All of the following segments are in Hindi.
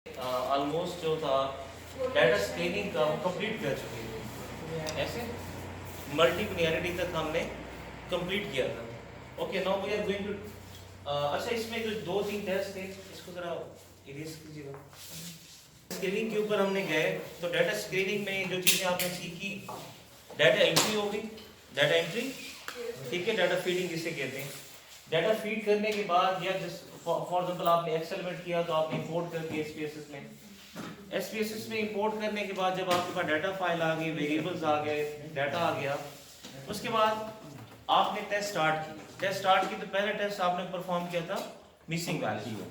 ऑलमोस्ट जो था डाटा स्क्रीनिंग का कंप्लीट कर चुके थे। ऐसे मल्टीप्लियरिटी तक हमने कंप्लीट किया था। Okay, now we are going to अच्छा, इसमें जो दो तीन टेस्ट थे इसको जरा इरेज कीजिएगा। स्क्रीनिंग के ऊपर हमने गए तो डाटा स्क्रीनिंग में जो चीजें आपने सीखी, डाटा एंट्री होगी, डाटा एंट्री, ठीक है, डाटा फीडिंग जिसे कहते हैं। डाटा फीड करने के बाद या फॉर एग्जांपल आपने एक्सेल में किया तो आपने इंपोर्ट कर दिया एसपीएसएस में। एसपीएसएस में इंपोर्ट करने के बाद जब आपके पास डाटा फाइल आ गई, वेरिएबल्स आ गए, डाटा आ गया, उसके बाद आपने टेस्ट स्टार्ट की। टेस्ट स्टार्ट की तो पहले टेस्ट आपने परफॉर्म किया था मिसिंग वैल्यू।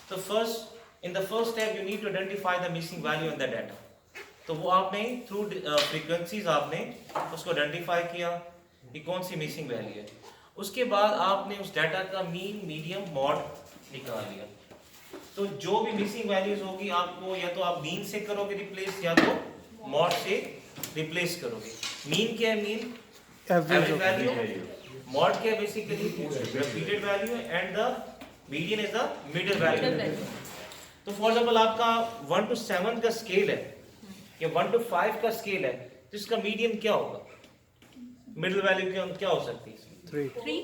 तो first in the first step you need to identify the missing value in the data. तो वो आपने थ्रू फ्रीक्वेंसीज आपने उसको आइडेंटिफाई किया कि कौन सी मिसिंग वैल्यू है। उसके बाद आपने उस डाटा का मीन, मीडियम, मॉड निकाल लिया। तो जो भी मिसिंग वैल्यूज होगी आपको या तो आप मीन से करोगे रिप्लेस या तो मॉड से रिप्लेस करोगे। मीन क्या है? Mean average value. मॉड क्या है? Basically repeated value and the median is the middle value. तो फॉर एग्जांपल आपका 1 to 7 का स्केल है या 1 to 5 का स्केल है, तो इसका मीडियन क्या होगा? मिडिल वैल्यू क्या हो सकती है? 3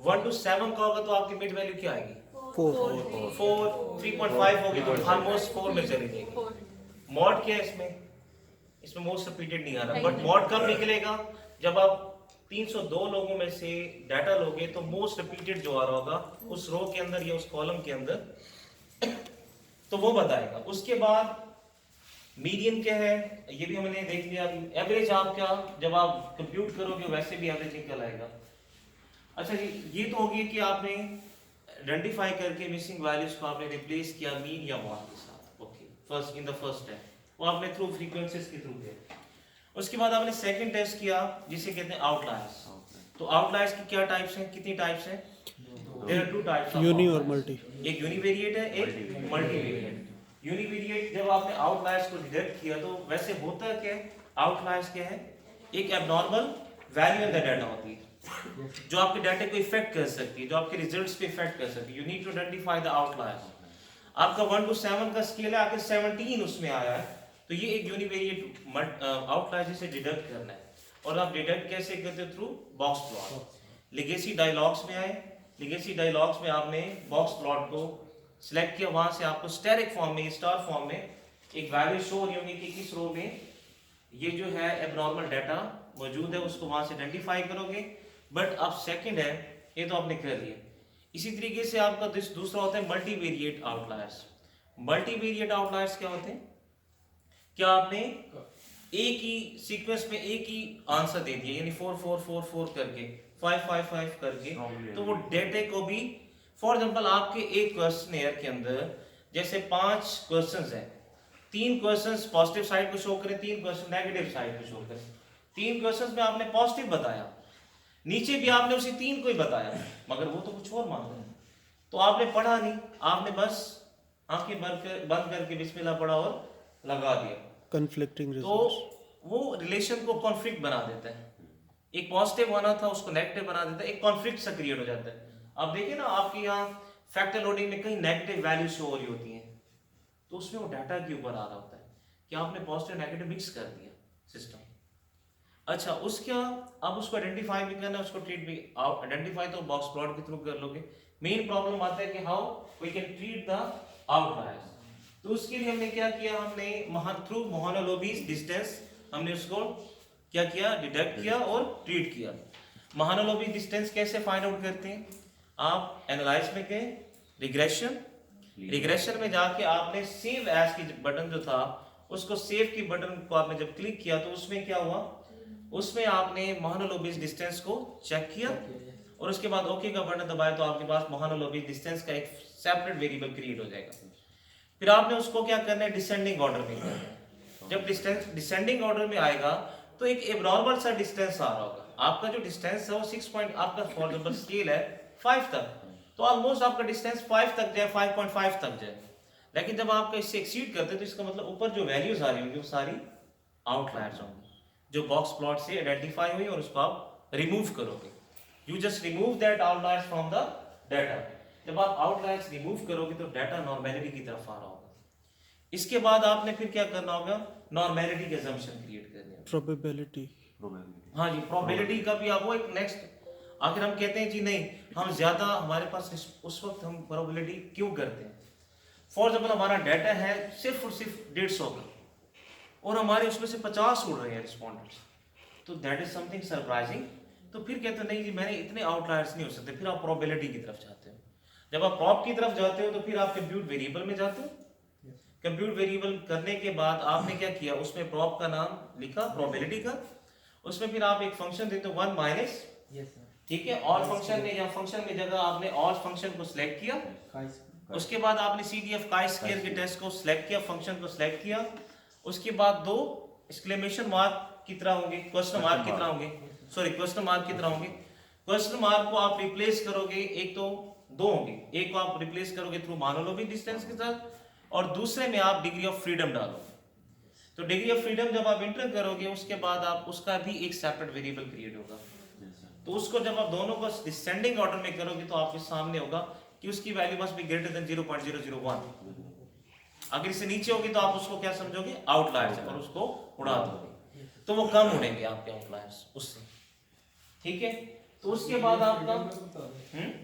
1 to 7 का होगा तो आपकी मिड वैल्यू क्या आएगी? 4 3.5 होगी तो ऑलमोस्ट 4 में चली जाएगी। मॉड क्या है इसमें? इसमें मोस्ट रिपीटेड नहीं आ रहा, बट मॉड कब निकलेगा? जब आप 302 लोगों में से डाटा लोगे तो मोस्ट रिपीटेड जो आ रहा होगा उस रो के अंदर या उस कॉलम के अंदर, तो वो बताएगा। उसके बाद मीडियन क्या है ये भी हमने देख लिया। एवरेज आपका जब आप कंप्यूट करोगे वैसे भी एवरेज निकल आएगा। अच्छा जी, ये तो होगी कि आपने आइडेंटिफाई करके मिसिंग वैल्यूज को आपने रिप्लेस किया मीन या मॉड के साथ। Okay, first in the first step वो आपने थ्रू फ्रीक्वेंसीज के थ्रू किया। उसके बाद आपने सेकंड टेस्ट किया जिसे कहते हैं आउटलायर्स। तो आउटलायर्स की क्या टाइप्स हैं, कितनी टाइप्स हैं? There are two types of uni और मल्टी। एक यूनिवेरिएट है, एक मल्टीवेरिएट। यूनिवेरिएट जब आपने आउटलायर्स को डिटेक्ट किया तो वैसे होता क्या है? आउटलायर्स क्या है? एक abnormal value in the data होती है जो आपके डाटा को इफेक्ट कर सकती है, जो आपके रिजल्ट्स पे इफेक्ट कर सकती है। You need to identify the outliers. आपका 1 to 7 का स्केल है, आके 17 उसमें आया है, तो ये एक यूनिवेरिएट आउटलायर जिसे डिडक्ट करना है। और आप डिडक्ट कैसे करते हो? Through box plot. Legacy dialogues में आए, लेगेसी डायलॉग्स में आपने बॉक्स प्लॉट को सिलेक्ट किया, वहां से आपको स्टेरिक फॉर्म में, स्टार फॉर्म में एक वैल्यू शो हो रही होगी कि किस रो में ये जो है एबनॉर्मल डाटा मौजूद है, उसको वहां से आइडेंटिफाई करोगे। बट अब सेकंड है, ये तो आपने कर लिया। इसी तरीके से आपका दूसरा होता है मल्टीवेरिएट आउटलायर्स। मल्टीवेरिएट आउटलायर्स क्या होते हैं? क्या आपने एक ही सीक्वेंस में एक ही आंसर दे दिया, यानी 4 4 4 4 करके 5 5 5 करके, तो वो डेटा को भी, फॉर एग्जांपल आपके एक क्वेश्चनेयर के अंदर जैसे 5 क्वेश्चंस हैं, 3 क्वेश्चंस पॉजिटिव साइड को शो करें, 3 क्वेश्चन नेगेटिव साइड को शो करें। 3 क्वेश्चंस में आपने पॉजिटिव बताया, नीचे भी आपने उसी 3 को ही बताया, मगर वो तो कुछ और मांग रहे हैं, तो आपने पढ़ा नहीं, आपने बस आंखें बंद करके बिस्मिल्लाह पढ़ा और लगा दिया। कन्फ्लिक्टिंग तो वो रिलेशन को कॉन्फ्लिक्ट बना देता है। एक पॉजिटिव होना था उसको नेगेटिव बना देता है, एक कॉन्फ्लिक्ट सा क्रिएट हो जाता है। अब देखिए ना, आपके यहाँ फैक्टर लोडिंग में कहीं नेगेटिव वैल्यू शो हो रही होती हैं, तो उसमें वो डाटा के ऊपर आ रहा होता है कि आपने पॉजिटिव नेगेटिव मिक्स कर दिया सिस्टम। अच्छा, उसका अब उसको आइडेंटिफाई भी करना है, उसको ट्रीट भी। आइडेंटिफाई तो बॉक्स प्लॉट के थ्रू कर लोगे। मेन प्रॉब्लम आता है कि how we can treat the outliers. तो उसके लिए हमने क्या किया? हमने थ्रू मोहानोलोबीज डिस्टेंस हमने उसको क्या किया? डिटेक्ट किया और ट्रीट किया। मोहानोलोबीज डिस्टेंस कैसे फाइंड आउट करते हैं? आप एनालाइज में गए, रिग्रेशन में जाके आपने सेव एज की बटन जो था उसको, सेव की बटन को आपने जब क्लिक किया तो उसमें क्या हुआ? उसमें आपने मोहानोलोबीज डिस्टेंस को चेक किया और उसके बाद ओके का बटन दबाया तो आपके पास मोहानोलोबीज डिस्टेंस का एक सेपरेट वेरिएबल क्रिएट हो जाएगा। फिर आपने उसको क्या करना है? डिसेंडिंग ऑर्डर में करना है। जब डिस्टेंस डिसेंडिंग ऑर्डर में आएगा तो एक एब्नॉर्मल सा डिस्टेंस आ रहा होगा। आपका जो डिस्टेंस है वो 6 पॉइंट, आपका फॉर एग्जांपल स्केल है 5 तक, तो ऑलमोस्ट आपका डिस्टेंस 5 तक जाए, 5.5 तक जाए। लेकिन जब आपका इससे एक्सीड करते तो इसका मतलब ऊपर जो वैल्यूज आ रही होंगी वो सारी आउटलायर्स होंगी जो बॉक्स प्लॉट से आइडेंटिफाई हुई, और उसको आप रिमूव करोगे। You just remove that outliers from the data. जब आप आउटलायर्स रिमूव करोगे तो डाटा नॉर्मेलिटी की तरफ आ रहा होगा। इसके बाद आपने फिर क्या करना होगा, नॉर्मेलिटी के असम्पशन क्रिएट करने होंगे। प्रोबेबिलिटी, हाँ जी, प्रोबेबिलिटी का भी आप वो एक नेक्स्ट, आखिर हम कहते हैं जी नहीं हम ज्यादा हमारे पास उस वक्त हम प्रोबेबिलिटी क्यों करते हैं। फॉर एग्जाम्पल हमारा डाटा है सिर्फ और सिर्फ 150 का और हमारे उसमें से 50 उड़ रहे हैं रिस्पॉन्डेंट्स, तो दैट इज समथिंग सरप्राइजिंग। तो फिर कहते हैं नहीं जी मैंने इतने आउटलायर्स नहीं हो सकते, फिर आप प्रोबेबिलिटी की तरफ जाते हो। जब आप प्रॉब की तरफ जाते हो तो फिर आप कंप्यूट वेरिएबल में जाते हो। कंप्यूट वेरिएबल करने के बाद आपने क्या किया, उसमें प्रॉब का नाम लिखा प्रोबेबिलिटी का, उसमें फिर आप एक फंक्शन देते हो 1 माइनस, ठीक है, और फंक्शन में या फंक्शन में जगह आपने और फंक्शन को सिलेक्ट किया, उसके बाद आपने CDF chi स्क्वायर के टेस्ट को सिलेक्ट किया, फंक्शन को सिलेक्ट किया, उसके बाद दो एक्सक्लेमेशन मार्क की तरह होंगे, क्वेश्चन मार्क की तरह होंगे, सॉरी क्वेश्चन मार्क की तरह होंगे। क्वेश्चन मार्क को आप रिप्लेस करोगे, एक तो दो होंगे, एक को आप रिप्लेस करोगे थ्रू मोनोलॉजिक डिस्टेंस के साथ और दूसरे में आप डिग्री ऑफ फ्रीडम डालोगे। तो डिग्री ऑफ फ्रीडम जब आप इंटर करोगे उसके बाद आप उसका भी एक सेपरेट वेरिएबल क्रिएट होगा। तो उसको जब आप दोनों को डिसेंडिंग ऑर्डर में करोगे तो आपके सामने होगा कि उसकी value must be greater than 0.001। अगर इससे नीचे होगी तो आप उसको क्या समझोगे, आउटलायर्स, और उसको उड़ा दोगे तो वो कम उड़ेंगे आपके आउटलायर्स उससे, ठीक है। तो उसके बाद आपका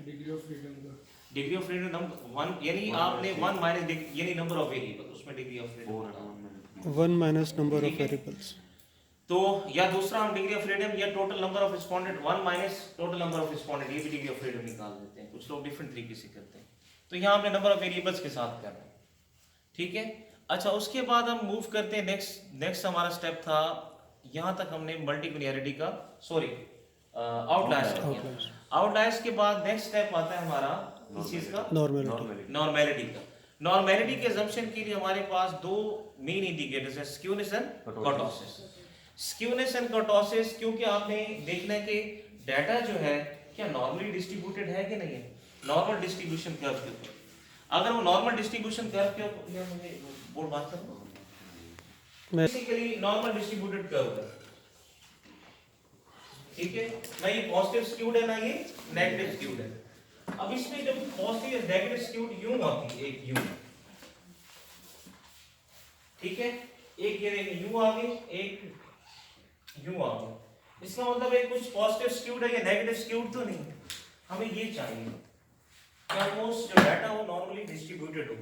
डिग्री ऑफ फ्रीडम का, डिग्री ऑफ फ्रीडम नंबर 1 यानी आपने 1 माइनस यानी नंबर ऑफ वेरिएबल, उसमें degree of freedom 1 minus number of variables. तो या दूसरा हम डिग्री ऑफ फ्रीडम या total number of respondent 1 minus total number of respondent, ये भी डिग्री ऑफ फ्रीडम निकाल देते हैं। कुछ लोग डिफरेंट तरीके से करते हैं। तो यहाँ हमने नंबर ऑफ वेरिएबल्स के साथ कर रहे हैं, ठीक है। अच्छा, उसके बाद हम मूव करते हैं नेक्स्ट हमारा स्टेप था, यहाँ तक हमने मल्टीकुलियरिटी का, सॉरी आउटलायर्स। आउटलायर्स के बाद नेक्स्ट स्टेप आता है हमारा इस चीज का, नॉर्मेलिटी का। नॉर्मेलिटी के असम्पशन के लिए हमारे पास दो मेन इंडिकेटर्स है, skewness and kurtosis. Skewness and kurtosis क्योंकि आपने देखना है कि डाटा जो है क्या नॉर्मली डिस्ट्रीब्यूटेड है कि नहीं है, नॉर्मल डिस्ट्रीब्यूशन कर्व के ऊपर। अगर वो नॉर्मल डिस्ट्रीब्यूशन कर्व के ऊपर, या मुझे बोर्ड बात करो, बेसिकली नॉर्मल डिस्ट्रीब्यूटेड कर्व है, ठीक है ना, ये पॉजिटिव स्क्यूड है ना ये नेगेटिव स्क्यूड है। अब इसमें जब पॉजिटिव या नेगेटिव स्क्यूड यूं आती है, एक यूं, ठीक है, एक ये देखिए यूं आ गई, एक यूं आ गई। इसका मतलब है कुछ पॉजिटिव स्क्यूड है या नेगेटिव स्क्यूड तो नहीं, हमें ये चाहिए कि ऑलमोस्ट जो डाटा हो नॉर्मली डिस्ट्रीब्यूटेड हो,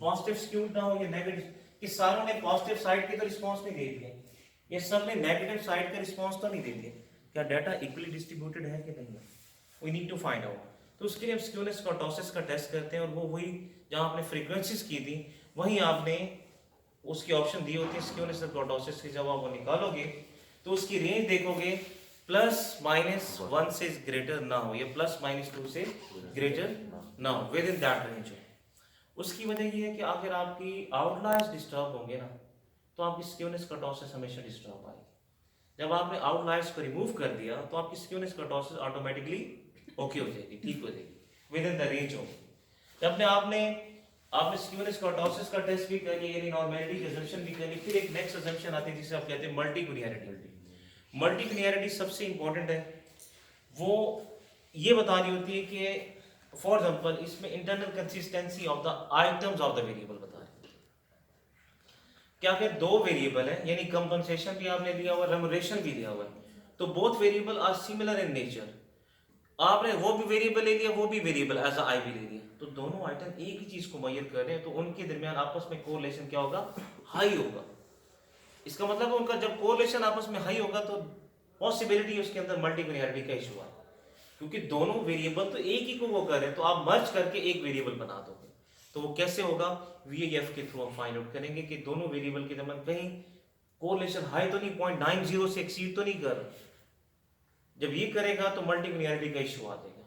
पॉजिटिव स्क्यूड ना हो या नेगेटिव, कि सारों ने पॉजिटिव साइड की तो रिस्पांस नहीं दे दिया, ये सब ने नेगेटिव साइड का रिस्पांस तो नहीं दे दिया, क्या डाटा इक्वली डिस्ट्रीब्यूटेड है कि नहीं है, we need to find out. तो उसके लिए हम स्क्यूनेस कर्टोसिस का टेस्ट करते हैं, और वो वही जहां आपने फ्रीक्वेंसीज की थी वहीं आपने उसके ऑप्शन दिए होते हैं स्क्यूनेस और कर्टोसिस के। जब आप वो निकालोगे तो उसकी रेंज देखोगे ±1 से ग्रेटर ना हो या ±2 से ग्रेटर ना हो, विद इन दैट रेंज हो। उसकी वजह ये है कि अगर आपकी आउटलायर्स डिस्टर्ब होंगे ना तो आपकी स्क्यूनेस कर्टोसिस हमेशा डिस्टर्ब आएगी। जब आपने आउटलायर्स को रिमूव कर दिया तो आपकी स्क्यूनेस कर्टोसिस ऑटोमेटिकली ओके हो जाएगी, ठीक हो जाएगी, विद इन द रेंज हो। जब आपने स्क्यूनेस कर्टोसिस का टेस्ट भी कर लिया, यानी नॉर्मेलिटी की असम्पशन भी कर ली, फिर एक नेक्स्ट असम्पशन आती है जिसे आप कहते हैं मल्टीकुलियरिटी। मल्टीकुलियरिटी सबसे इंपॉर्टेंट है, वो ये बता रही होती है कि फॉर एग्जांपल इसमें internal consistency of the items of the variable बता रही है। क्या अगर दो वेरिएबल है, यानी कंपनसेशन भी आपने लिया हुआ है, रेम्युनरेशन भी लिया हुआ है, तो both variable are similar in nature, आपने वो भी वेरिएबल ले लिया, वो भी वेरिएबल एज आई भी ले लिया, तो दोनों आइटम एक ही चीज को मेजर कर रहे हैं, तो उनके दरमियान आपस में कोरिलेशन क्या होगा, हाई होगा। इसका मतलब है उनका जब कोरिलेशन आपस में हाई होगा तो पॉसिबिलिटी उसके अंदर मल्टीकुलियरिटी का इशू है, क्योंकि दोनों वेरिएबल तो एक ही को वो कर रहे हैं, तो आप मर्ज करके एक वेरिएबल बना दोगे। तो वो कैसे होगा, VAF के थ्रू हम फाइंड आउट करेंगे कि दोनों वेरिएबल के दरमियान कहीं कोरिलेशन हाई तो नहीं, 0.90 से एक्सीड तो नहीं कर। जब ये करेगा तो मल्टीकुलियरिटी का इशू आ जाएगा।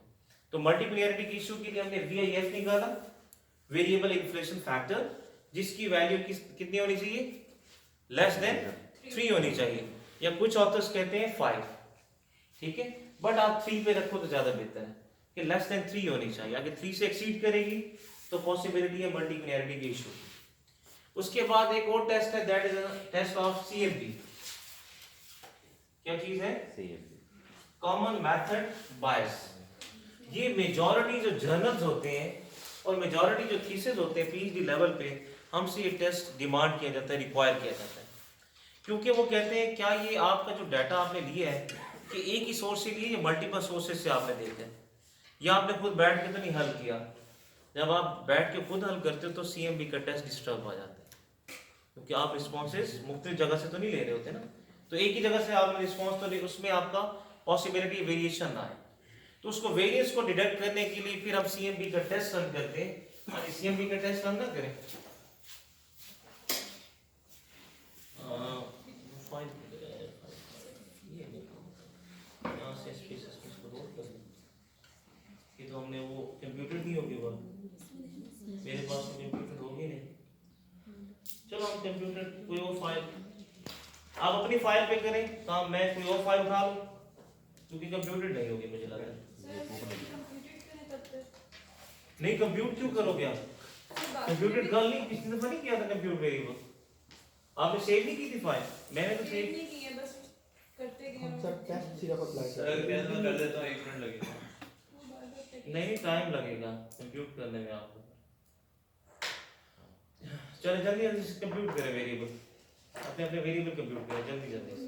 तो मल्टीकुलियरिटी के इशू के लिए हमने VIF निकाला, वेरिएबल इन्फ्लेशन फैक्टर, जिसकी वैल्यू कितनी होनी चाहिए, लेस देन 3 होनी चाहिए, या कुछ ऑथर्स कहते हैं 5, ठीक है, बट आप 3 पे रखो तो ज्यादा बेहतर है कि लेस देन 3 होनी चाहिए। अगर 3 से एक्सीड करेगी तो पॉसिबिलिटी है मल्टीकुलियरिटी के इशू। उसके बाद एक और टेस्ट है, that is test of CMP। क्या चीज है, कॉमन मेथड बायस। ये मेजॉरिटी जो जर्नल्स होते हैं और मेजॉरिटी जो थीसिस होते हैं पीएचडी लेवल पे, हमसे ये टेस्ट डिमांड किया जाता है, रिक्वायर किया जाता है, क्योंकि वो कहते हैं क्या ये आपका जो डाटा आपने लिया है कि एक ही सोर्स से लिए या मल्टीपल सोर्सेज से आपने देखा है, या आपने खुद बैठ के तो नहीं हल किया। जब आप बैठ के खुद हल करते हो तो सीएमबी का टेस्ट डिस्टर्ब हो जाता है, क्योंकि आप रिस्पॉन्सेज मुख्तलिफ जगह से तो नहीं ले रहे होते ना, तो एक ही जगह से आपने रिस्पॉन्स तो उसमें आपका पॉसिबिलिटी वेरिएशन ना आए, तो उसको वेरिएंस को डिटेक्ट करने के लिए फिर हम सीएमबी का टेस्ट रन करते हैं। आज सीएमबी का टेस्ट रन ना करें, ये तो हमने वो कंप्यूटर नहीं होगी, वो मेरे पास तो कंप्यूटर होगी नहीं। चलो हम कंप्यूटर कोई और फाइल, आप अपनी फाइल पे करें काम, मैं कोई और फाइल उठा लूँ, क्योंकि कंप्यूटर नहीं होगी मुझे लग रहा है। नहीं कंप्यूटर क्यों करोगे आप, कंप्यूटर कल नहीं पिछली दफा नहीं किया था कंप्यूटर वेरिएबल, आपने सेव नहीं की थी फाइल, मैंने तो सेव नहीं की है, बस करते गए हम सब टेस्ट सिर्फ अप्लाई सर अगर कैसे मैं कर देता हूँ 1 मिनट लगेगा। नहीं टाइम लगेगा कंप्यूट करने में आपको। चलो जल्दी जल्दी से कंप्यूट करें वेरिएबल, अपने अपने वेरिएबल कंप्यूट करें जल्दी जल्दी से।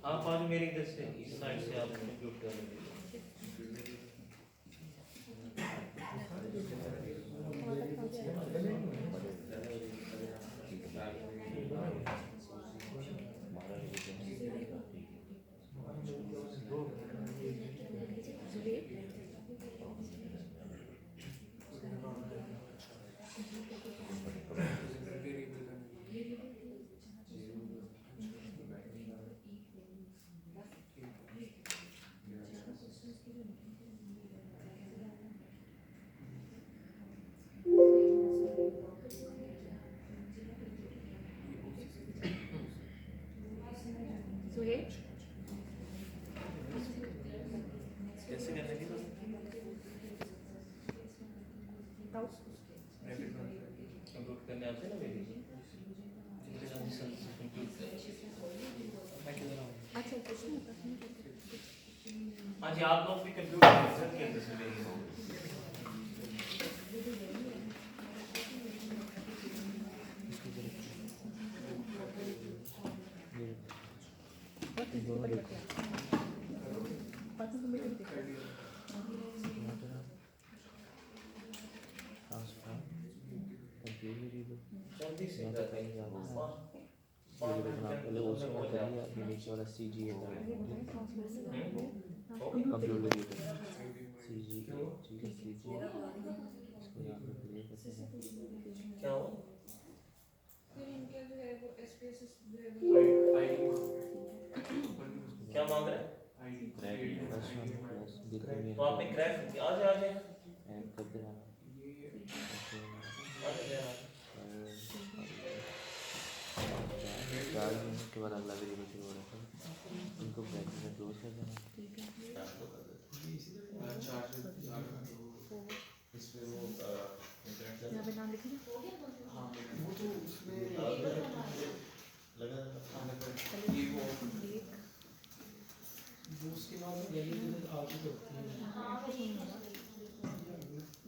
आप आज मेरी इधर से इस साइड से आप कंप्यूट कर लेंगे। कैसे करने की कंप्यूट करने आते हैं ना मेरी हाँ जी, आप लोग भी कंप्यूटर के अंदर से लेंगे। जल्दी से नीचे वाला CGA क्या हो फिर इनका जो है वो SPSS क्या मांग रहे हैं, तो आपने क्रैक किया, आ जाए के बाद अगला वेरिएबल शुरू हो रहा है, उनको ब्रैकेट में क्लोज कर देना। उसके बाद में गली आगे करती है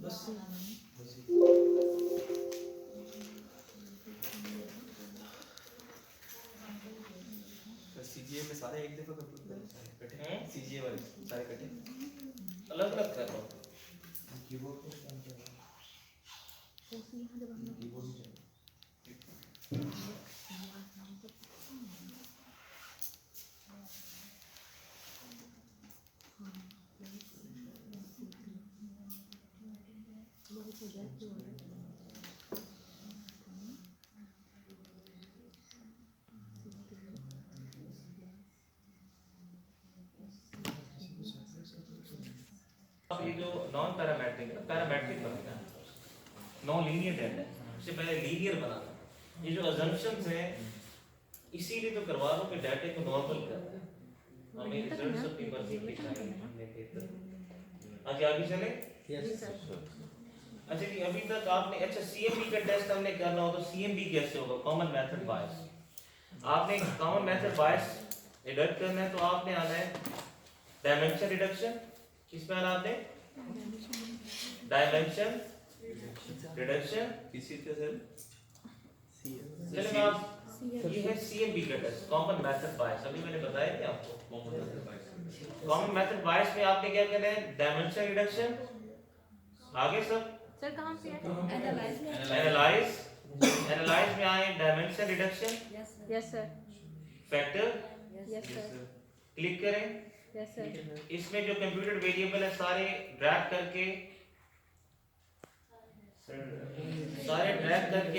बस सीजीए में सारे एक दफा कंप्यूट करें सारे कटे, सीजीए वाले सारे कटे अलग अलग कर लो। कीबोर्ड को ऑन कर कीबोर्ड अब ये जो नॉन पैरामेट्रिक है, पैरामेट्रिक बनेगा, नॉन लीनियर डेटा है, उससे पहले लीनियर बनाना। ये जो अजम्पशंस हैं इसीलिए तो करवा लो कि डाटा को नॉर्मल करना है, हमें रिजल्ट्स अपनी मर्जी के चाहिए। आगे आगे चले, अच्छा जी, अभी तक आपने अच्छा सीएमबी का टेस्ट हमने करना हो तो सीएमबी कैसे होगा? कॉमन मेथड बायस। आपने कॉमन मेथड बायस डिडक्ट करना है तो आपने आना है डायमेंशन रिडक्शन। किसमें आना आपने? Dimension reduction. किस चीज का सर? चलिए मैं आप ये है सीएमबी का टेस्ट, कॉमन मेथड बायस। अभी मैंने बताया नहीं आपको। कॉमन मेथड बायस में आपने क्या करना है? Dimension reduction. आगे सब सर कहाँ पे है? एनालाइज में। एनालाइज। एनालाइज में आए dimension reduction. Yes sir. Factor. Yes sir. Click करें। Yes sir. इसमें जो कंप्यूटर वेरिएबल है सारे ड्रैग करके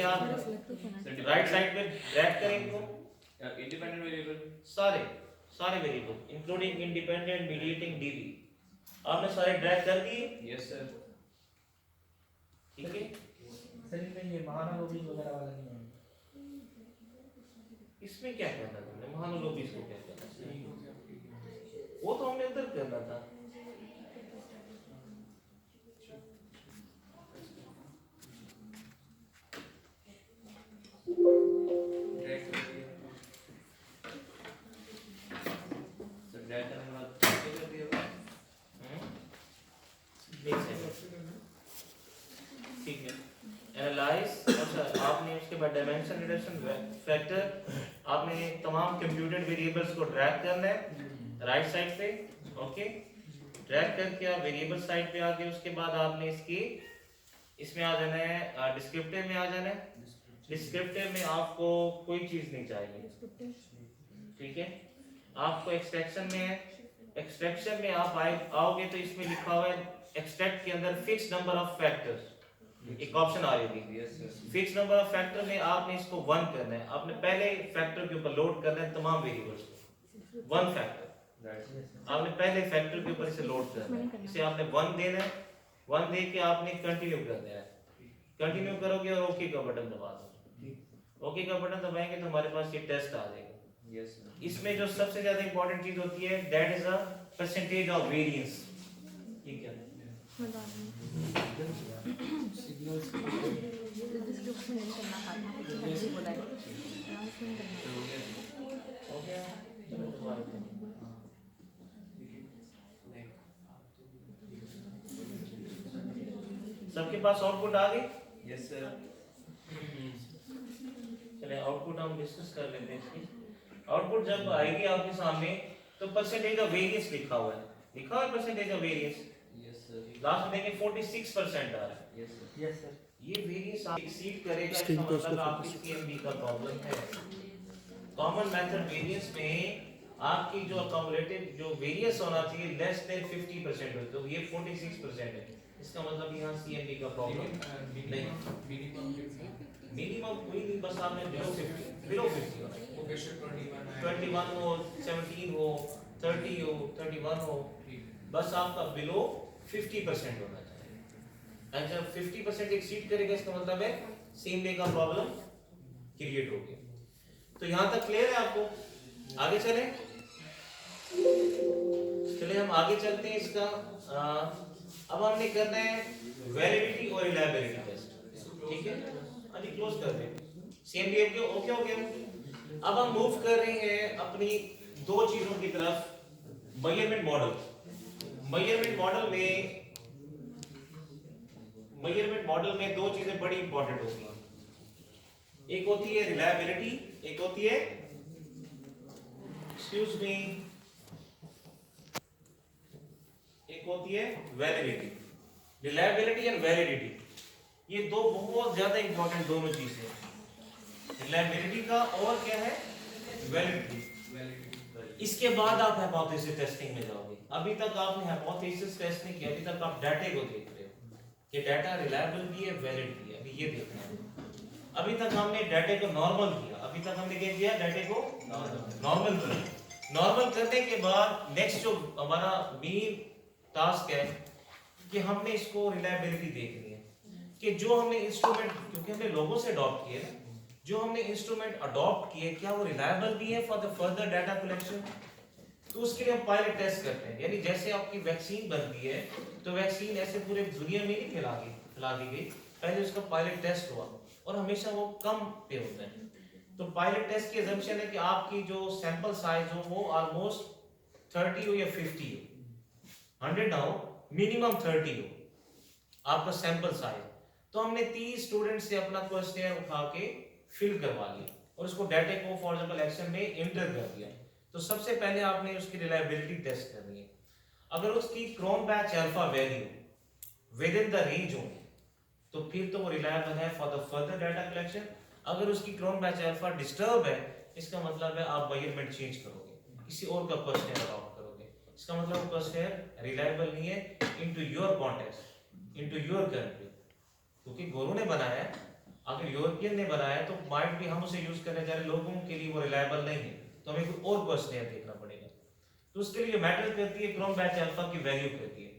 आप राइट साइड पे ड्रैग करें इनको। इंडिपेंडेंट वेरिएबल सारे variable including independent mediating dB आपने सारे ड्रैग कर दिए। Yes sir. ठीक है, सर इनमें ये महानगरों वगैरह वाला नहीं है। इसमें क्या करना तुमने? महानोलोबीज को क्या करना? वो तो हमने उधर करना था। ड्रैग कर दिया सर। ड्रैग करने के बाद क्या कर दिया? एक सेकंड। ठीक है, एनालाइज। अच्छा आपने उसके बाद डायमेंशन रिडक्शन फैक्टर आपने तमाम कंप्यूटेड वेरिएबल्स को ड्रैग करना है राइट साइड पे। ओके, ड्रैग करके आप वेरिएबल साइड पे आ गए। उसके बाद आपने इसमें आ जाना है, डिस्क्रिप्टिव में आ जाना है। डिस्क्रिप्टिव में आपको कोई चीज नहीं चाहिए। ठीक है, आपको एक्सट्रैक्शन में है। एक्सट्रैक्शन में आप आओगे तो इसमें लिखा हुआ है एक्सट्रैक्ट के अंदर फिक्स नंबर ऑफ फैक्टर्स, एक ऑप्शन आ रही है। Yes sir. Fix number of factor में आपने इसको 1 करना है। आपने पहले फैक्टर के ऊपर लोड करना है तमाम वेरिएबल्स को। 1 फैक्टर राइट। आपने पहले फैक्टर के ऊपर इसे लोड करना है। इसे आपने 1 देना है। 1 दे के आपने कंटिन्यू कर देना है। कंटिन्यू करोगे और ओके का बटन दबा दो। ओके का बटन दबाएंगे तो हमारे पास ये टेस्ट आ जाएगा। Yes sir. इसमें जो सबसे ज्यादा इंपॉर्टेंट चीज होती है that is a percentage of variance. ठीक है, सिग्नल्स डिस्क्रिप्शन नहीं करना था आपने बोला है। हो गया। सबके पास आउटपुट आ गई? Yes sir. चलिए आउटपुट हम डिस्कस कर लेते हैं इसकी। आउटपुट जब आएगी आपके सामने तो परसेंटेज ऑफ वेरिएंस लिखा हुआ है। लिखा हुआ है percentage of variance. Yes sir. Last में देखें 46% आ रहा है। Yes sir. Yes sir. ये वेरिएंस एक्सीड करेगा, इसका मतलब आपकी सीएमबी का प्रॉब्लम है। कॉमन मेथड वेरिएंस में आपकी जो अकोमोडेटिव जो वेरिएंस होना चाहिए लेस देन 50% हो, तो ये 46% है। इसका मतलब यहाँ सीएमबी का प्रॉब्लम नहीं। मिनिमम कोई नहीं, बस आपने बिलो 50 होना चाहिए। 21 हो, 17 हो, 30 हो, 31 हो, बस आपका बिलो 50% होना चाहिए। और जब 50% एक्सीड करेगा इसका मतलब है सीएमबी का प्रॉब्लम क्रिएट हो गया। तो यहाँ तक क्लियर है आपको? आगे चले हम आगे चलते हैं। इसका अब हमने करना है वैलिडिटी और रिलायबिलिटी टेस्ट। ठीक है, अभी क्लोज कर दें। सीएमबी ओके हो गया। अब हम मूव कर रहे हैं अपनी दो चीजों की तरफ। Measurement model. मेजरमेंट मॉडल में दो चीजें बड़ी इंपॉर्टेंट होती हैं। एक होती है रिलायबिलिटी, एक होती है एक्सक्यूज मी एक होती है वैलिडिटी। रिलायबिलिटी एंड वैलिडिटी ये दो बहुत ज्यादा इंपॉर्टेंट दोनों चीजें हैं। रिलायबिलिटी का और क्या है? वैलिडिटी। इसके बाद आप हाइपोथेसिस टेस्टिंग में जाओगे। अभी तक आपने हाइपोथेसिस टेस्ट नहीं किया, अभी तक आप डाटा को देख रहे हो कि डाटा रिलायबल भी है, वैलिड भी है। अभी ये देखना है। अभी तक हमने डाटा को नॉर्मल किया। अभी तक हमने क्या किया? डाटा को नॉर्मल किया। नॉर्मल करने के बाद नेक्स्ट जो हमारा मेन टास्क है कि हमने इसको रिलायबिलिटी देखनी है कि जो हमने इंस्ट्रूमेंट, क्योंकि हमने लोगों से अडॉप्ट किए ना, जो हमने इंस्ट्रूमेंट अडॉप्ट किए क्या वो रिलायबल भी है for the further data collection. तो उसके लिए हम पायलट टेस्ट करते हैं। यानी जैसे आपकी वैक्सीन बनती है तो वैक्सीन ऐसे पूरे दुनिया में नहीं फैलागी। फैला दी गई, पहले उसका पायलट टेस्ट हुआ और हमेशा वो कम पे होता है। तो पायलट टेस्ट की assumption है कि आपकी जो सैंपल साइज हो वो ऑलमोस्ट 30 हो या 50 हो, 100 ना हो, मिनिमम 30 हो आपका सैंपल साइज। तो हमने 30 स्टूडेंट से अपना क्वेश्चन उठा के फिल करवा लिया और उसको डाटा को फॉर एग्जांपल एक्शन में इंटर कर दिया। तो सबसे पहले आपने उसकी रिलायबिलिटी टेस्ट करनी है। अगर उसकी Chrome batch alpha value with in the range हो तो फिर तो वो रिलायबल है for the further data collection. अगर उसकी क्रोम बैच अल्फा डिस्टर्ब है, इसका मतलब है आप मेजरमेंट चेंज करोगे, किसी और का क्वेश्चन अडॉप्ट करोगे, इसका मतलब क्वेश्चन रिलायबल नहीं है into your context, into your country. क्योंकि गोरू ने बनाया है, अगर यूरोपियन ने बनाया है तो माइट भी हम उसे यूज करने जा रहे लोगों के लिए वो रिलायबल नहीं है, तो हमें कोई और क्वेश्चन देखना पड़ेगा। तो उसके लिए मैटर करती है क्रोम बैच अल्फा की वैल्यू करती है।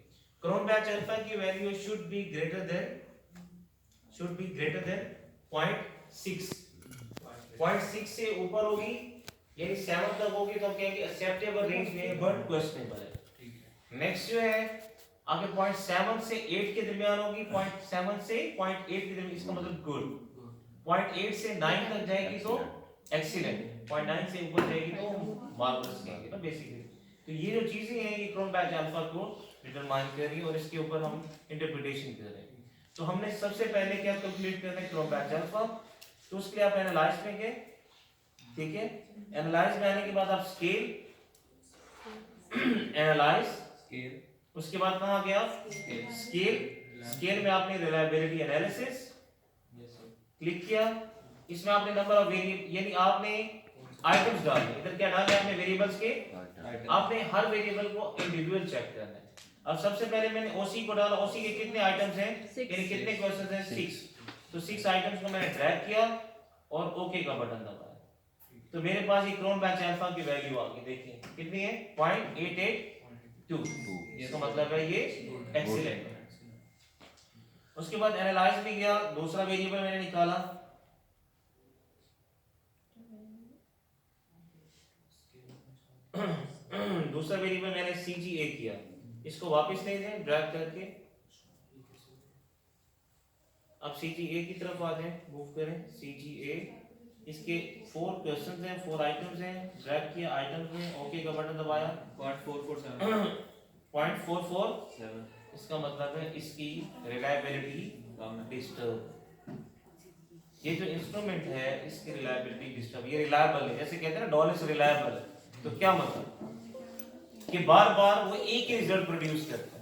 क्रोम बैच अल्फा की value should be greater than 0.6। 0.6 से ऊपर होगी यानी 7 तक होगी तो हम कहेंगे एक्सेप्टेबल रेंज में है बट क्वेश्चनेबल है। ठीक है। नेक्स्ट जो है अगर 0.7 से 8 के दरमियान होगी, 0.7 से 0.8 के दरमियान, इसका मतलब गुड। 0.8 से 9 तक जाएगी तो एक्सीलेंट, 0.9 से ऊपर जाएगी तो मार्वलस कहेंगे ना बेसिकली। तो ये जो चीजें हैं ये क्रोम बैच अल्फा को डिटरमाइन कर रही है और इसके ऊपर हम इंटरप्रिटेशन कर रहे हैं। तो हमने सबसे पहले क्या कैलकुलेट करना है क्रोम बैच अल्फा, तो उसके लिए आप एनालाइज में गए, ठीक है। एनालाइज में आने के बाद आप स्केल एनालाइज स्केल, उसके बाद कहाँ गया स्केल, स्केल में आपने रिलायबिलिटी एनालिसिस क्लिक किया। इसमें आपने नंबर ऑफ वेरिएबल यानी आपने आइटम्स डाले, इधर क्या डाले आपने वेरिएबल्स के, आपने हर वेरिएबल को इंडिविजुअल चेक करना है। अब सबसे पहले मैंने ओसी को डाला, ओसी के कितने आइटम्स हैं यानी कितने क्वेश्चंस हैं 6, तो 6 आइटम्स को मैंने ड्रैग किया और ओके का बटन दबाया। तो मेरे पास ये क्रोम बैच अल्फा की वैल्यू आ गई, देखिए कितनी है 0.882, इसका मतलब है ये एक्सीलेंट है। उसके बाद एनालाइज में गया, दूसरा वेरिएबल मैंने निकाला, दूसरा वेरिएबल मैंने CGA किया, इसको वापस ले जाएं ड्रैग करके, अब CGA की तरफ आ जाएं, मूव करें CGA, इसके 4 क्वेश्चंस हैं, 4 आइटम्स हैं, ड्रैग किया आइटम्स में, ओके का बटन दबाया, 0.447 0.447, इसका मतलब है इसकी रिलायबिलिटी डिस्टर्ब। ये जो इंस्ट्रूमेंट है इसकी रिलायबिलिटी डिस्टर्ब, ये रिलायबल है, जैसे कहते हैं ना डॉल इज रिलायबल है, तो क्या मतलब कि बार बार वो एक ही रिजल्ट प्रोड्यूस करता है।